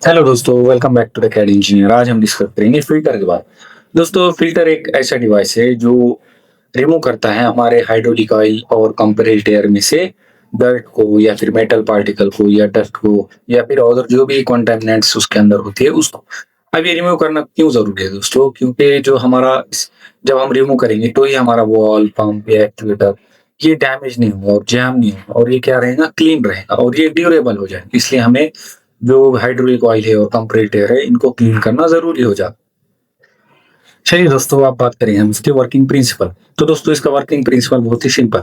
Hello दोस्तों, welcome back to the CAD engineer. आज हम डिस्कस करेंगे फिल्टर के बारे में। दोस्तों, फिल्टर एक ऐसा डिवाइस है जो रिमूव करता है हमारे हाइड्रोलिक ऑयल और कंप्रेस्ड एयर में से डर्ट को या फिर मेटल पार्टिकल को या डस्ट को या फिर और जो भी कॉन्टेमिनेंट्स उसके अंदर होते हैं उसको। अब ये रिमूव करना क्यों जरूरी है दोस्तों? क्योंकि जो हमारा जब हम रिमूव करेंगे तो ये हमारा वॉल पंप या एक्चुएटर ये डैमेज नहीं होगा और जैम नहीं होगा और ये क्या रहेगा, क्लीन रहेगा और ये ड्यूरेबल हो जाएगा। इसलिए हमें जो हाइड्रोलिक ऑयल है और कंप्रेस्ड एयर है इनको क्लीन करना जरूरी हो जाता है। चलिए दोस्तों, आप बात करें हम इसके वर्किंग प्रिंसिपल। तो दोस्तों, इसका वर्किंग प्रिंसिपल बहुत ही सिंपल।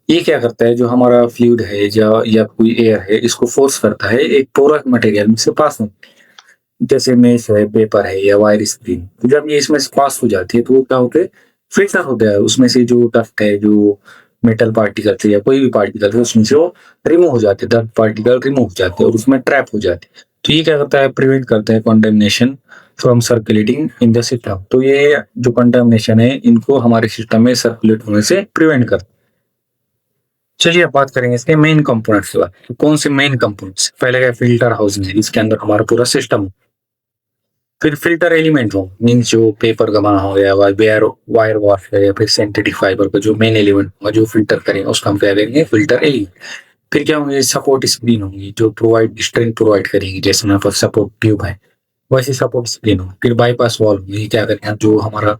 ये क्या करता है, जो हमारा फ्लूइड है या कोई एयर है, इसको फोर्स करता है एक पोरस मटेरियल में से पास होने। जैसे मेश है, पेपर है या वायर स्क्रीन। तो जब ये इसमें से पास हो जाती है तो वो क्या होते हैं, फिल्टर होता है। उसमें से जो डस्ट है, जो मेटल पार्टिकल है या कोई भी पार्टिकल है, उसमें से वो रिमूव हो जाते हैं। डस्ट पार्टिकल रिमूव हो जाते हैं और उसमें ट्रैप हो जाते हैं। तो ये क्या करता है, प्रिवेंट करता है contamination from circulating in the system. तो ये जो कंटेमिनेशन है इनको हमारे सिस्टम में सर्कुलेट होने से प्रिवेंट करता है। चलिए अब बात करेंगे इसके मेन कंपोनेंट्स के बारे में। कौन से मेन कंपोनेंट्स? पहले क्या, फिल्टर हाउसिंग है, इसके अंदर हमारा पूरा सिस्टम। फिर फिल्टर एलिमेंट हो, मीन्स जो पेपर का बना हो गया, वायर वायर वॉश है या फिर सिंथेटिक फाइबर का जो मेन एलिमेंट होगा जो फिल्टर करेंगे उसका हम क्या करेंगे, फिल्टर एलिमेंट। फिर क्या होंगे, सपोर्ट स्क्रीन होंगी जो प्रोवाइड स्ट्रेंथ प्रोवाइड करेंगी। जैसे यहाँ पर सपोर्ट ट्यूब है वैसे सपोर्ट स्क्रीन होगी। फिर बाईपास वॉल होगी, क्या करेंगे, जो हमारा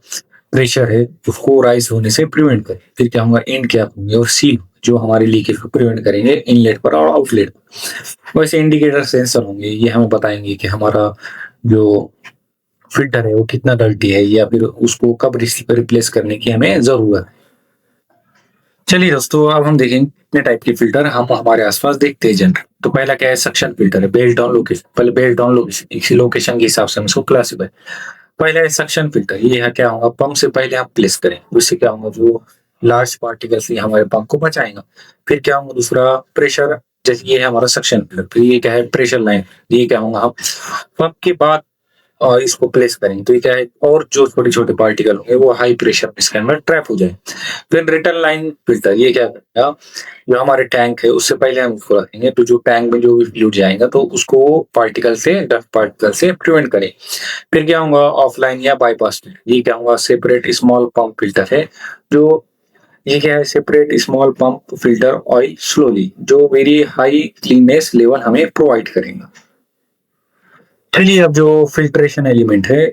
प्रेशर है उसको राइज होने से प्रिवेंट करें। फिर क्या होगा, एंड कैप होंगे और सील जो हमारे लीकेज को प्रिवेंट करेंगे इनलेट पर और आउटलेट पर। वैसे इंडिकेटर सेंसर होंगे, ये हमें बताएंगे कि हमारा जो फिल्टर है वो कितना डर्टी है या फिर उसको कब रिप्लेस करने की हमें जरूरत है। चलिए दोस्तों, अब हम देखेंगे कितने टाइप के फिल्टर हम हमारे आसपास देखते हैं जनरल। तो पहला क्या है, सक्शन फिल्टर है, बेस्ड ऑन लोकेशन। पहले बेस्ड ऑन लोकेशन, इसी लोकेशन के हिसाब से हम इसको क्लासिफाई। पहला है सक्शन फिल्टर। ये है क्या होगा, पंप से पहले आप प्लेस करें, उससे क्या होगा, जो लार्ज पार्टिकल से हमारे पंप को बचाएगा। फिर क्या होगा, दूसरा प्रेशर। जैसे ये है हमारा सक्शन फिल्टर। फिर ये क्या है, प्रेशर लाइन। ये क्या होगा, हम पंप के बाद और इसको प्लेस करेंगे तो ये क्या है, और जो छोटे छोटे पार्टिकल होंगे वो हाई प्रेशर में इसके अंदर ट्रैप हो जाए। फिर रिटर्न लाइन फिल्टर, ये क्या करेगा, जो हमारे टैंक है उससे पहले हम उसको रखेंगे तो जो टैंक में जो भी फ्लूइड जाएगा तो उसको पार्टिकल से, डस्ट पार्टिकल से प्रिवेंट करें। फिर क्या होगा, ऑफलाइन या बाईपास फिल्टर। ये क्या होगा, सेपरेट स्मॉल पंप फिल्टर है। जो ये क्या है, separate small pump filter oil slowly, जो वेरी हाई क्लीननेस लेवल हमें प्रोवाइड करेगा। चलिए अब जो फिल्ट्रेशन एलिमेंट है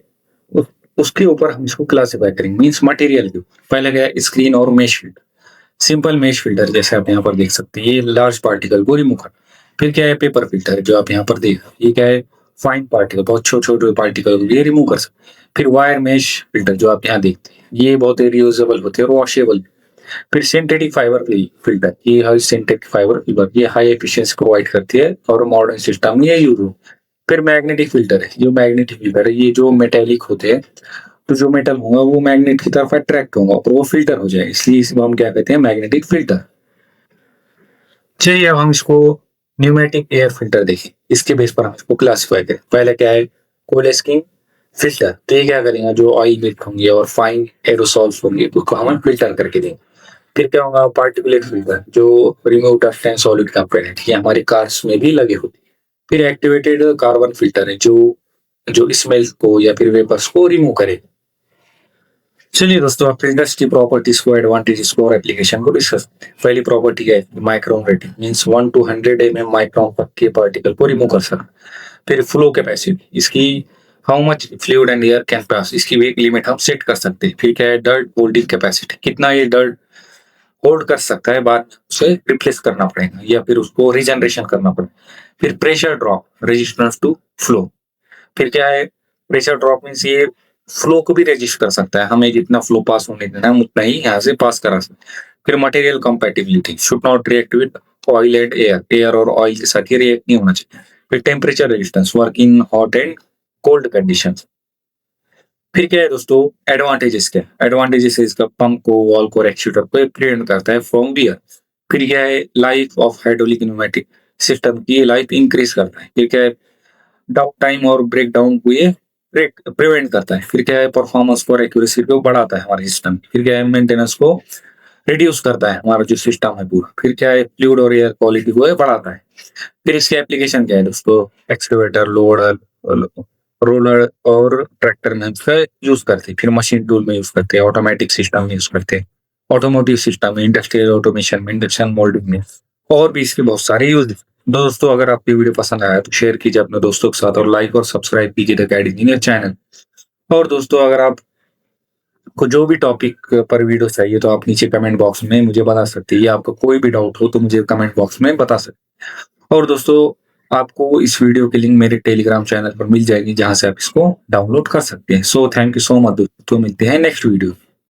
उस, उसके ऊपर हम इसको क्लासिफाई करेंगे, मींस मटेरियल के ऊपर। पहले क्या है, स्क्रीन और mesh filter. Simple mesh filter जैसे आप यहाँ पर देख सकते हैं, ये लार्ज पार्टिकल को रिमूव कर। फिर क्या है, पेपर फिल्टर जो आप यहाँ पर देख रहे हैं, ये क्या है, फाइन पार्टिकल, बहुत छोटे छोटे पार्टिकल को ये रिमूव कर सकते। फिर वायर मेश फिल्टर जो आप यहाँ देखते हैं, ये बहुत ही रियूजेबल होते हैं और वॉशेबल। फिर सिंथेटिक फाइबर फिल्टर, ये है सिंथेटिक फाइबर फिल्टर, ये हाई एफिशिएंसी प्रोवाइड करती है और मॉडर्न सिस्टम में ये यूज हो। फिर मैग्नेटिक फिल्टर है, जो मैग्नेटिक फिल्टर है ये जो मेटेलिक होते हैं, तो जो मेटल होगा वो मैग्नेट की तरफ अट्रैक्ट होगा और वो फिल्टर हो जाए, इसलिए इसको हम क्या कहते हैं, मैग्नेटिक फिल्टर। चलिए अब हम इसको न्यूमेटिक एयर फिल्टर देखें, इसके बेस पर हम इसको क्लासिफाई करें। पहले क्या है, कोलेस्किन फिल्टर। तो ये क्या करेंगे, जो ऑयल लीक होंगे और फाइन एरोसॉल्स होंगे उसको हम फिल्टर करके देंगे। फिर क्या होगा, पार्टिकुलेट फिल्टर, जो remove dust and solid component, ये हमारी कार्स में भी लगे होते हैं। फिर एक्टिवेटेड कार्बन फिल्टर है, जो जो स्मेल को या फिर वेपर्स को रिमूव करे। चलिए दोस्तों, आप फिल्टर्स की प्रॉपर्टीज को, एडवांटेजेस को और एप्लीकेशन को डिस्कस करते हैं। पहली प्रॉपर्टी है micron rating, means 1 to 100 mm micron तक के पार्टिकल को रिमूव कर सकते। फिर फ्लो कैपेसिटी, इसकी how much fluid and air can pass, इसकी भी एक लिमिट हम सेट कर सकते हैं। फिर क्या है, डर्ट होल्डिंग कैपेसिटी, कितना ये डर्ट होल्ड कर सकता है, बाद में उसे रिप्लेस करना पड़ेगा या फिर उसको रीजनरेशन करना पड़ेगा। फिर pressure drop, resistance to flow. फिर क्या है, प्रेशर ड्रॉप मीन्स ये फ्लो को भी रेजिस्ट कर सकता है, हमें जितना फ्लो पास होने देना है हम उतना ही यहाँ से पास करा सकते हैं। फिर material compatibility, should not react with oil and air, air और ऑयल के साथ ये रिएक्ट नहीं होना चाहिए। फिर temperature resistance, work in hot and cold conditions. फिर क्या है दोस्तों, एडवांटेजेस क्या है, एडवांटेजेस है इसका पंप को, वॉल को, एक्चुएटर को प्रिवेंट करता है फ्रॉम वियर। फिर क्या है, life of hydraulic pneumatic system की लाइफ इंक्रीज करता है। फिर क्या है, डाउन टाइम और ब्रेक डाउन को ये प्रिवेंट करता है। फिर क्या है, परफॉर्मेंस और एक्यूरेसी को बढ़ाता है हमारे सिस्टम। फिर क्या है, मेंटेनेंस को रिड्यूस करता है हमारा जो सिस्टम है पूरा। फिर क्या है, फ्लूइड और एयर क्वालिटी को ये बढ़ाता है। फिर इसके एप्लीकेशन क्या है दोस्तों, एक्सकवेटर, लोडर, रोलर और ट्रैक्टर में इसका यूज करते हैं। फिर मशीन टूल में यूज करते हैं, ऑटोमेटिक सिस्टम में यूज करते हैं, ऑटोमोटिव सिस्टम में, इंडस्ट्रियल ऑटोमेशन में, इंडक्शन मोल्डिंग में, और भी इसके बहुत सारे यूज। दोस्तों अगर आपकी वीडियो पसंद आया तो शेयर कीजिए अपने दोस्तों के साथ और लाइक और सब्सक्राइब कीजिए द गाइड इंजीनियर चैनल। और दोस्तों अगर आपको जो भी टॉपिक पर वीडियो चाहिए तो आप नीचे कमेंट बॉक्स में मुझे बता सकते हैं, या आपको कोई भी डाउट हो तो मुझे कमेंट बॉक्स में बता सकते हैं। और दोस्तों आपको इस वीडियो की लिंक मेरे टेलीग्राम चैनल पर मिल जाएगी, जहां से आप इसको डाउनलोड कर सकते हैं। So thank you so much दोस्तों, मिलते हैं नेक्स्ट वीडियो।